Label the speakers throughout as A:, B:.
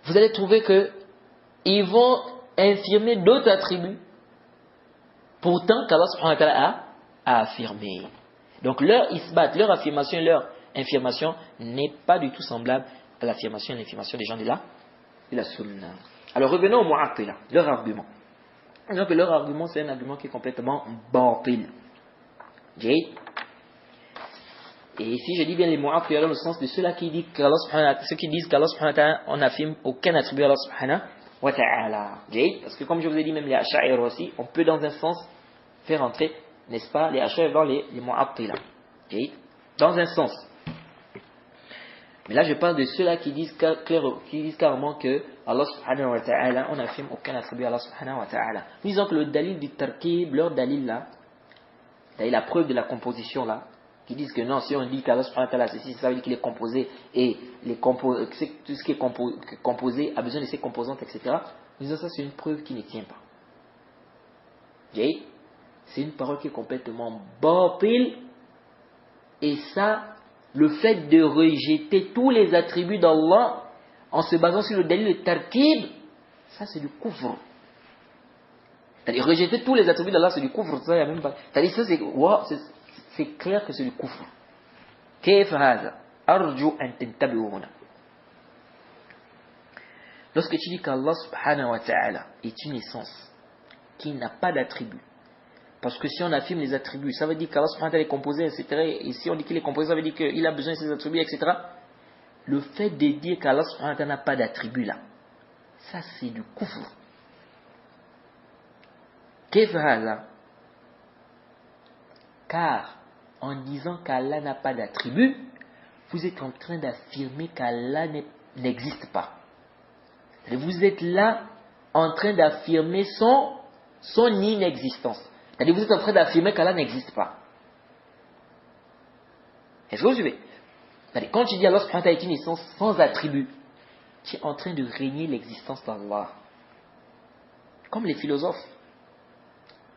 A: vous allez trouver qu'ils vont infirmer d'autres attributs, pourtant qu'Allah subhanahu wa ta'ala a affirmé. Donc leur isbat, leur affirmation, leur infirmation n'est pas du tout semblable à l'affirmation et l'infirmation des gens de la sunna. Alors revenons au mu'attila, leur argument. Donc leur argument, c'est un argument qui est complètement batil. Et ici, je dis bien les mu'attila dans le sens de ceux-là qui disent qu'Allah subhanahu wa ta'ala, on n'affirme aucun attribut à Allah subhanahu wa ta'ala. Parce que comme je vous ai dit, même les asha'ir aussi, on peut dans un sens faire entrer, n'est-ce pas, les asha'ir dans les mu'attila. Dans un sens. Mais là, je parle de ceux-là qui disent carrément que Allah subhanahu wa ta'ala, on n'affirme aucun attribut à Allah subhanahu wa ta'ala. Nous disons que le dalil du tarkib, leur dalil là, la preuve de la composition là, qui disent que non, si on dit qu'Allah subhanahu wa ta'ala ceci, ça veut dire qu'il est composé et tout ce qui est composé a besoin de ses composantes, etc. Nous disons ça, c'est une preuve qui ne tient pas. C'est une parole qui est complètement batil. Et ça, le fait de rejeter tous les attributs d'Allah en se basant sur le dalil de tarkib, ça c'est du kufr. C'est-à-dire rejeter tous les attributs d'Allah, c'est du kufr. Ça, y a même pas. C'est-à-dire ça, c'est clair que c'est du kufr. كيف هذا؟ أرجو أن تنتبهوا هنا. Lorsque tu dis qu'Allah subhanahu wa ta'ala est une essence qui n'a pas d'attributs, parce que si on affirme les attributs, ça veut dire qu'Allah subhanahu wa ta'ala est composé, etc. Et si on dit qu'il est composé, ça veut dire qu'il a besoin de ses attributs, etc. Le fait de dire qu'Allah subhanahu wa ta'ala n'a pas d'attributs là, ça c'est du kufr. كيف هذا؟ Car en disant qu'Allah n'a pas d'attributs, vous êtes en train d'affirmer qu'Allah n'existe pas. Vous êtes là en train d'affirmer son inexistence. C'est-à-dire vous êtes en train d'affirmer qu'Allah n'existe pas. Est-ce que vous suivez? C'est-à-dire quand tu dis Allah subhanahu wa ta'ala est une essence sans attributs, tu es en train de régner l'existence d'Allah. Comme les philosophes.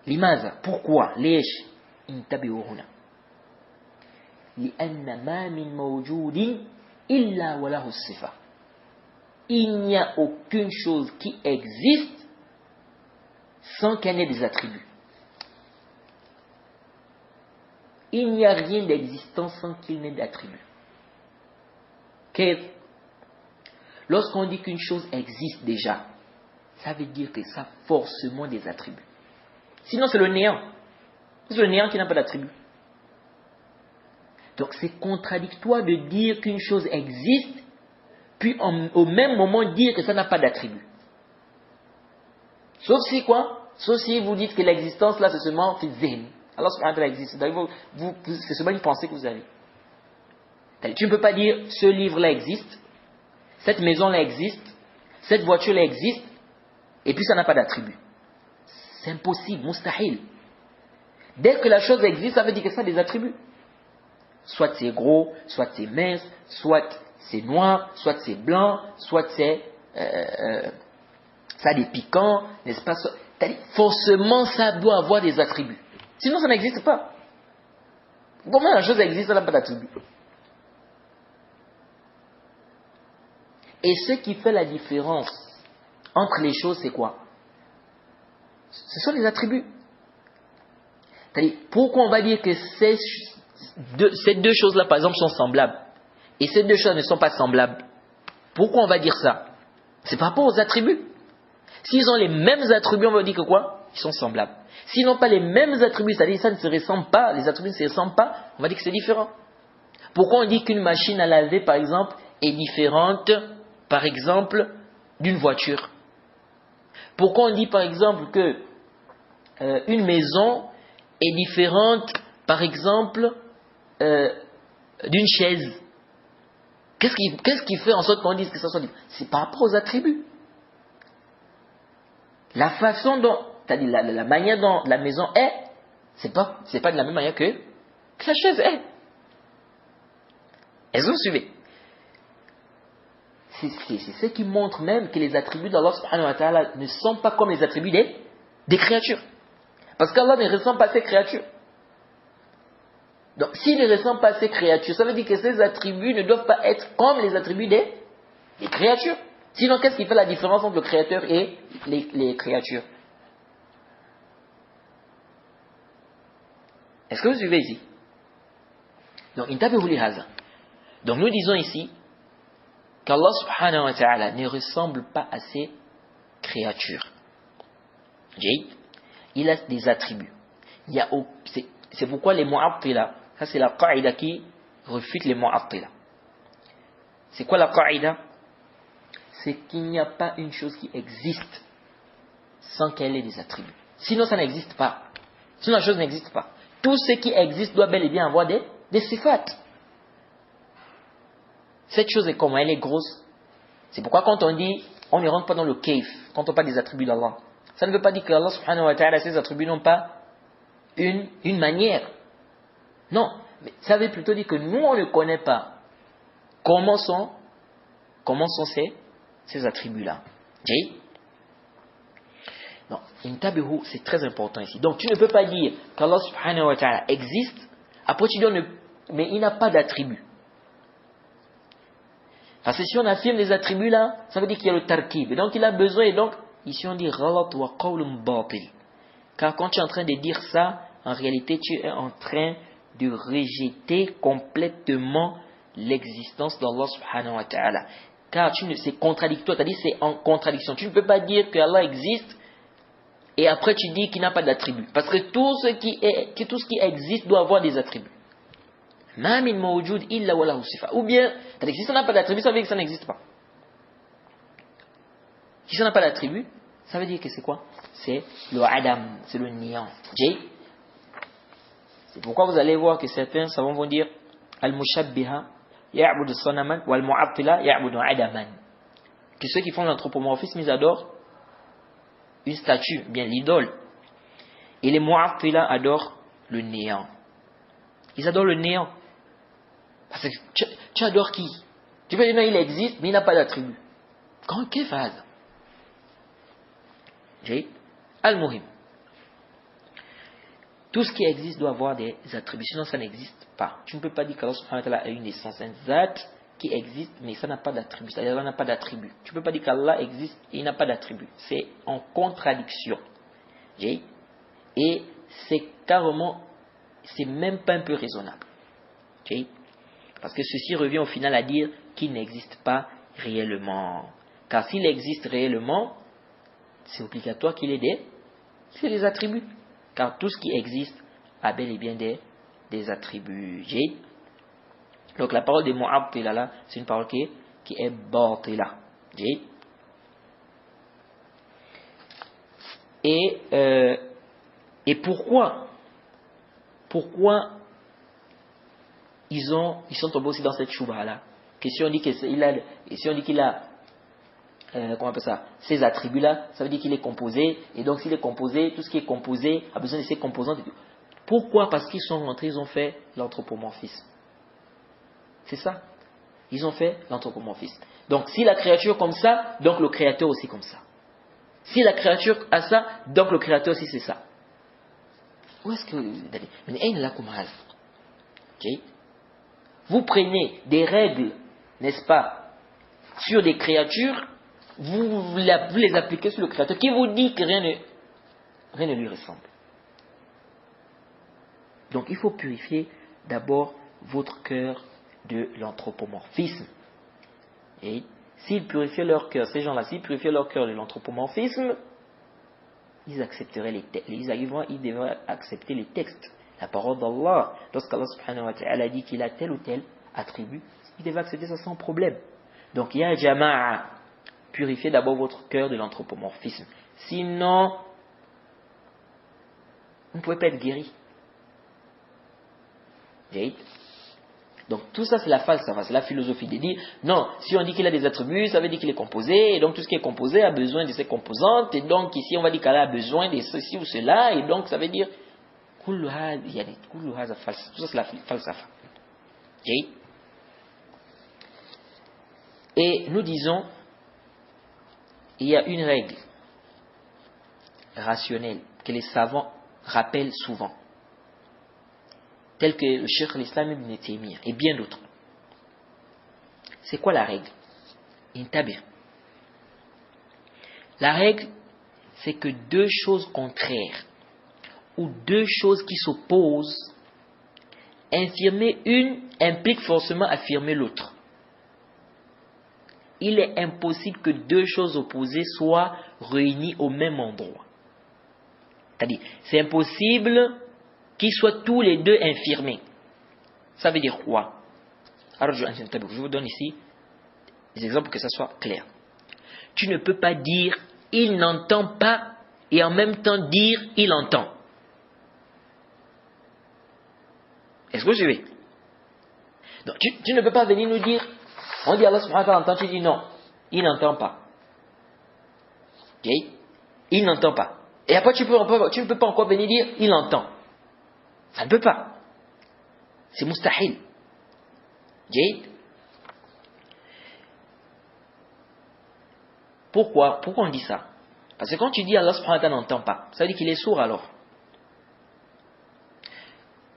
A: Limaza, pourquoi? Léch, intabi'u huna. لأن ما من موجود إلا وله الصفة. Il n'y a aucune chose qui existe sans qu'elle ait des attributs. Il n'y a rien d'existant sans qu'il n'ait d'attributs. Lorsqu'on dit qu'une chose existe déjà, ça veut dire que ça a forcément des attributs. Sinon c'est le néant. C'est le néant qui n'a pas d'attributs. Donc c'est contradictoire de dire qu'une chose existe, puis au même moment dire que ça n'a pas d'attributs. Sauf si quoi? Sauf si vous dites que l'existence là c'est seulement physique. Alors subhanahu wa ta'ala existe. C'est seulement une pensée que vous avez. Tu ne peux pas dire ce livre là existe, cette maison là existe, cette voiture là existe, et puis ça n'a pas d'attributs. C'est impossible, mustahil. Dès que la chose existe, ça veut dire que ça a des attributs. Soit c'est gros, soit c'est mince, soit c'est noir, soit c'est blanc, soit c'est ça a des piquants, n'est-ce pas? Forcément, ça doit avoir des attributs. Sinon, ça n'existe pas. Comment la chose existe, ça n'a pas d'attributs? Et ce qui fait la différence entre les choses, c'est quoi? Ce sont les attributs. C'est-à-dire, pourquoi on va dire que ces deux choses-là, par exemple, sont semblables, et ces deux choses ne sont pas semblables? Pourquoi on va dire ça? C'est par rapport aux attributs. S'ils ont les mêmes attributs, on va dire que quoi? Ils sont semblables. S'ils n'ont pas les mêmes attributs, c'est-à-dire ça ne se ressemble pas, les attributs ne se ressemblent pas, on va dire que c'est différent. Pourquoi on dit qu'une machine à laver, par exemple, est différente, par exemple, d'une voiture? Pourquoi on dit, par exemple, que une maison est différente, par exemple, d'une chaise? Qu'est-ce qui fait en sorte qu'on dise que ça soit différent? C'est par rapport aux attributs. La façon dont, c'est-à-dire la manière dont la maison est, c'est pas de la même manière que la chaise est. Est-ce que vous suivez? C'est ce qui montre même que les attributs d'Allah subhanahu wa ta'ala ne sont pas comme les attributs des créatures. Parce qu'Allah ne ressemble pas à ses créatures. Donc, s'il ne ressemble pas à ses créatures, ça veut dire que ces attributs ne doivent pas être comme les attributs des créatures. Sinon, qu'est-ce qui fait la différence entre le créateur et les créatures? Est-ce que vous suivez ici? Donc, donc nous disons ici qu'Allah subhanahu wa ta'ala ne ressemble pas à ses créatures. Il a des attributs. C'est pourquoi les mu'attila, ça c'est la qaïda qui refute les mu'attila. C'est quoi la qaïda? C'est qu'il n'y a pas une chose qui existe sans qu'elle ait des attributs. Sinon ça n'existe pas. Sinon la chose n'existe pas. Tout ce qui existe doit bel et bien avoir des sifat. Cette chose est comment? Elle est grosse. C'est pourquoi quand on dit, on ne rentre pas dans le kayf, quand on parle des attributs d'Allah. Ça ne veut pas dire que Allah subhanahu wa ta'ala, ses attributs n'ont pas une manière. Non, mais ça veut plutôt dire que nous, on ne connaît pas comment sont ces attributs-là. Non, intabihu, c'est très important ici. Donc tu ne peux pas dire qu'Allah subhanahu wa ta'ala existe, après tu dis, mais il n'a pas d'attributs. Parce que si on affirme les attributs là, ça veut dire qu'il y a le tarkib. Et donc il a besoin, et donc ici on dit ghalat wa qawlun batil. Car quand tu es en train de dire ça, en réalité tu es en train de rejeter complètement l'existence d'Allah subhanahu wa ta'ala. Car c'est contradictoire, c'est-à-dire c'est en contradiction. Tu ne peux pas dire que Allah existe et après tu dis qu'il n'a pas d'attributs. Parce que tout ce qui existe doit avoir des attributs. Ma min mawjud illa wa lahu sifa. Ou bien, si ça n'a pas d'attribut, ça veut dire que ça n'existe pas. Si ça n'a pas d'attribut, ça veut dire que c'est quoi? C'est le adam, c'est le néant. C'est pourquoi vous allez voir que certains savants vont dire al-mushabbiha ya'budu sanaman wal mu'attila ya'budu adaman. Que ceux qui font l'anthropomorphisme, ils adorent une statue, bien l'idole. Et les mu'attila adorent le néant. Ils adorent le néant. Parce que tu adores qui? Tu peux dire non, il existe, mais il n'a pas d'attribut. Quelle phase? Al-Muhim. Tout ce qui existe doit avoir des attributs, sinon ça n'existe pas. Tu ne peux pas dire qu'Allah subhanahu wa ta'ala a une essence, un zat qui existe, mais ça n'a pas d'attribut. C'est-à-dire qu'il n'a pas d'attribut. Tu ne peux pas dire qu'Allah existe et il n'a pas d'attribut. C'est en contradiction. Et c'est carrément, c'est même pas un peu raisonnable. Parce que ceci revient au final à dire qu'il n'existe pas réellement. Car s'il existe réellement, c'est obligatoire qu'il ait des attributs. Car tout ce qui existe a bel et bien des attributs. Donc la parole de mu'attila là, c'est une parole qui est batila. Et pourquoi ils sont tombés aussi dans cette chouba là? Que si on dit qu'il a comment on appelle ça, ces attributs là, ça veut dire qu'il est composé, et donc s'il est composé, tout ce qui est composé a besoin de ses composantes. Pourquoi? Parce qu'ils sont rentrés, ils ont fait l'anthropomorphisme. C'est ça. Ils ont fait l'anthropomorphisme. Donc si la créature comme ça, donc le créateur aussi comme ça. Si la créature a ça, donc le créateur aussi c'est ça. Où est-ce que vous prenez des règles, n'est-ce pas, sur des créatures, vous les appliquez sur le créateur qui vous dit que rien ne lui ressemble. Donc il faut purifier d'abord votre cœur de l'anthropomorphisme. Et s'ils purifiaient leur cœur, ces gens-là, s'ils purifiaient leur cœur de l'anthropomorphisme, ils accepteraient ils devraient accepter les textes, la parole d'Allah. Lorsqu'Allah subhanahu wa ta'ala dit qu'il a tel ou tel attribut, ils devaient accepter ça sans problème. Donc ya jama'a, purifiez d'abord votre cœur de l'anthropomorphisme. Sinon, vous ne pouvez pas être guéri. Donc tout ça c'est la falsafa, c'est la philosophie de dire non, si on dit qu'il a des attributs, ça veut dire qu'il est composé, et donc tout ce qui est composé a besoin de ses composantes, et donc ici on va dire qu'Allah a besoin de ceci ou cela, et donc ça veut dire tout ça c'est la falsafa. Et nous disons, il y a une règle rationnelle que les savants rappellent souvent, telle que le Cheikh l'Islam ibn Taymiyyah et bien d'autres. C'est quoi la règle? Intabir. La règle, c'est que deux choses contraires ou deux choses qui s'opposent, infirmer une implique forcément affirmer l'autre. Il est impossible que deux choses opposées soient réunies au même endroit. C'est-à-dire, c'est impossible qu'ils soient tous les deux infirmés. Ça veut dire quoi? Alors, je vous donne ici des exemples pour que ça soit clair. Tu ne peux pas dire « il n'entend pas » et en même temps dire « il entend ». Est-ce que vous suivez? Donc, tu ne peux pas venir nous dire, on dit Allah subhanahu wa ta'ala entend, tu dis non, il n'entend pas. Ok? Il n'entend pas. Et après, tu ne peux pas encore venir dire, il entend. Ça ne peut pas. C'est mustahil. Ok? Pourquoi on dit ça? Parce que quand tu dis Allah subhanahu wa ta'ala n'entend pas, ça veut dire qu'il est sourd alors.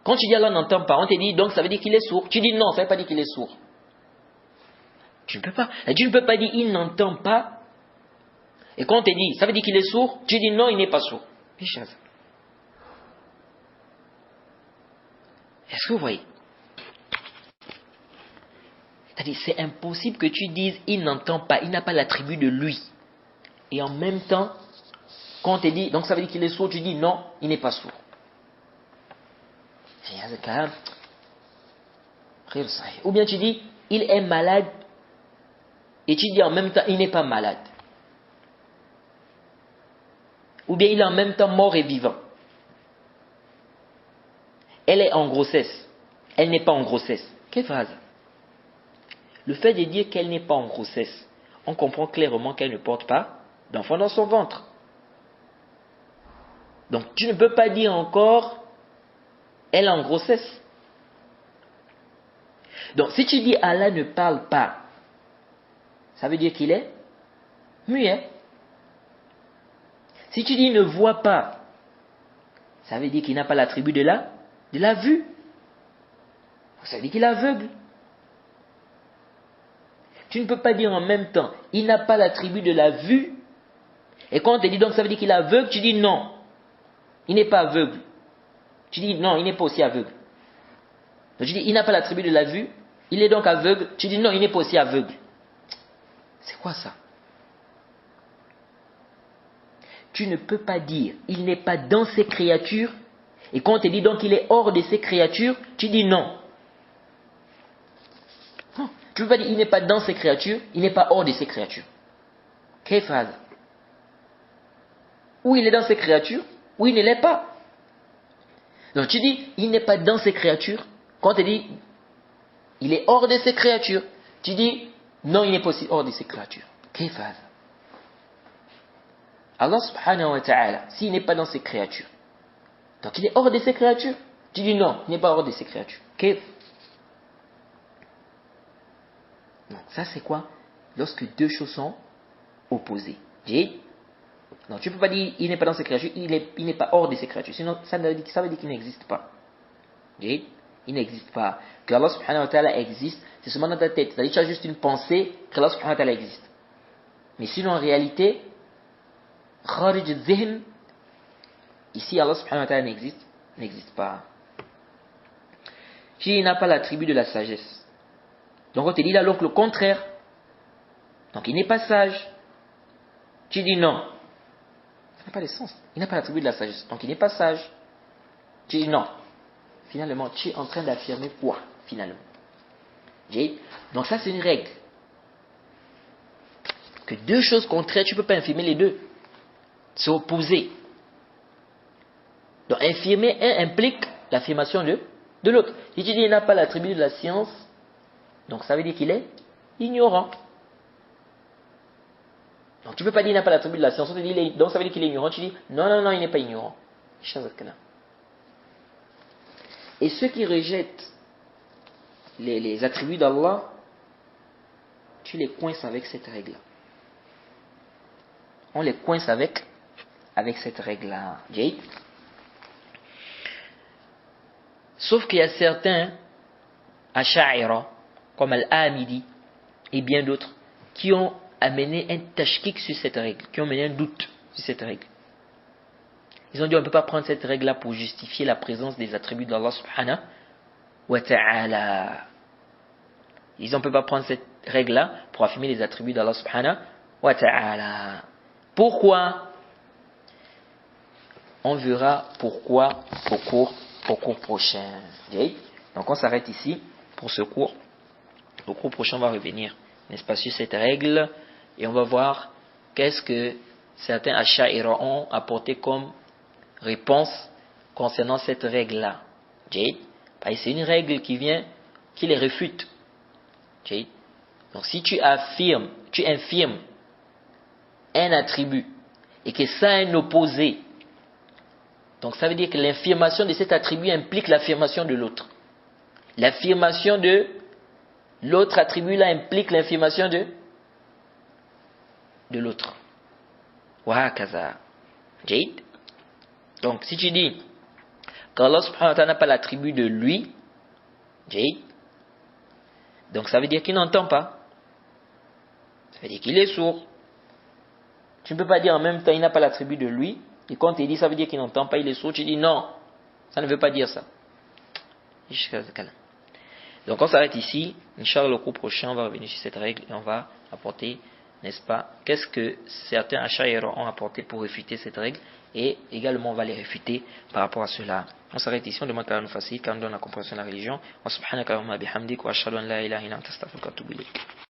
A: Quand tu dis Allah n'entend pas, on te dit donc ça veut dire qu'il est sourd. Tu dis non, ça ne veut pas dire qu'il est sourd. Tu ne peux pas. Tu ne peux pas dire il n'entend pas. Et quand on te dit ça veut dire qu'il est sourd, tu dis non, il n'est pas sourd. Est-ce que vous voyez? C'est-à-dire c'est impossible que tu dises il n'entend pas, il n'a pas l'attribut de lui. Et en même temps, quand on te dit donc ça veut dire qu'il est sourd, tu dis non, il n'est pas sourd. Ou bien tu dis il est malade et tu dis en même temps il n'est pas malade. Ou bien il est en même temps mort et vivant. Elle est en grossesse, elle n'est pas en grossesse. Quelle phrase? Le fait de dire qu'elle n'est pas en grossesse, on comprend clairement qu'elle ne porte pas d'enfant dans son ventre. Donc tu ne peux pas dire encore elle est en grossesse. Donc si tu dis Allah ne parle pas, ça veut dire qu'il est muet. Si tu dis ne voit pas, ça veut dire qu'il n'a pas l'attribut de la vue. Ça veut dire qu'il est aveugle. Tu ne peux pas dire en même temps il n'a pas l'attribut de la vue. Et quand on te dit donc ça veut dire qu'il est aveugle, tu dis non, il n'est pas aveugle. Tu dis non, il n'est pas aussi aveugle. Donc tu dis il n'a pas l'attribut de la vue, il est donc aveugle. Tu dis non, il n'est pas aussi aveugle. C'est quoi ça? Tu ne peux pas dire il n'est pas dans ses créatures. Et quand on te dit donc il est hors de ses créatures, tu dis non. Tu ne peux pas dire il n'est pas dans ses créatures, il n'est pas hors de ses créatures. Quelle phrase? Ou il est dans ses créatures, ou il ne l'est pas. Donc tu dis il n'est pas dans ses créatures. Quand on te dit il est hors de ses créatures, tu dis non, il n'est pas aussi hors de ses créatures. Quelle phrase? Allah subhanahu wa ta'ala, s'il n'est pas dans ses créatures, donc il est hors de ses créatures. Tu dis non, il n'est pas hors de ses créatures. Okay. Donc ça c'est quoi? Lorsque deux choses sont opposées. Non, tu ne peux pas dire il n'est pas dans ses créatures, il n'est pas hors de ses créatures. Sinon ça veut dire qu'il n'existe pas. Il n'existe pas. Que Allah subhanahu wa ta'ala existe, c'est seulement dans ta tête. C'est-à-dire que tu as juste une pensée que Allah subhanahu wa ta'ala existe. Mais sinon en réalité, kharij al-zihn, ici Allah subhanahu wa ta'ala n'existe pas. Il n'a pas l'attribut de la sagesse. Donc on te dit là donc le contraire. Donc il n'est pas sage. Tu dis non. Ça n'a pas de sens. Il n'a pas l'attribut de la sagesse. Donc il n'est pas sage. Tu dis non. Finalement, tu es en train d'affirmer quoi finalement? Donc ça c'est une règle. Que deux choses contraires, tu ne peux pas infirmer les deux. C'est opposé. Donc infirmer un implique l'affirmation de l'autre. Si tu dis qu'il n'a pas l'attribut de la science, donc ça veut dire qu'il est ignorant. Donc tu ne peux pas dire qu'il n'a pas l'attribut de la science, donc ça veut dire qu'il est ignorant. Tu dis non, il n'est pas ignorant. Et ceux qui rejettent les attributs d'Allah, tu les coinces avec cette règle-là. On les coince avec cette règle-là. Sauf qu'il y a certains Asha'ira, comme Al-Amidi et bien d'autres, qui ont amené un tashkik sur cette règle, qui ont mené un doute sur cette règle. Ils ont dit on ne peut pas prendre cette règle-là pour justifier la présence des attributs d'Allah subhanahu wa ta'ala. Ils ont on ne peut pas prendre cette règle-là pour affirmer les attributs d'Allah subhanahu wa ta'ala. Pourquoi? On verra pourquoi au cours prochain. Donc on s'arrête ici pour ce cours. Au cours prochain, on va revenir, n'est-ce pas, sur cette règle et on va voir qu'est-ce que certains Asha'ira ont apporté comme réponse concernant cette règle-là. C'est une règle qui les réfute. Donc si tu infirmes un attribut et que ça a un opposé, donc ça veut dire que l'affirmation de cet attribut implique l'affirmation de l'autre. L'affirmation de l'autre attribut là implique l'affirmation de l'autre. Wahakaza. Donc si tu dis qu'Allah subhanahu wa ta'ala n'a pas l'attribut de lui, donc ça veut dire qu'il n'entend pas. Ça veut dire qu'il est sourd. Tu ne peux pas dire en même temps il n'a pas l'attribut de lui, et quand il dit ça veut dire qu'il n'entend pas, il est sourd, tu dis non, ça ne veut pas dire ça. Donc on s'arrête ici. Inch'Allah, le cours prochain, on va revenir sur cette règle et on va apporter, n'est-ce pas, qu'est-ce que certains Asha'ira ont apporté pour réfuter cette règle et également on va les réfuter par rapport à cela. On s'arrête ici, on demande qu'Allah nous facilite, qu'Allah nous donne la compréhension de la religion. Wa subhanaka wa bihamdik wa ashhadu an la ilaha illa anta astaghfiruka wa atubu ilayk.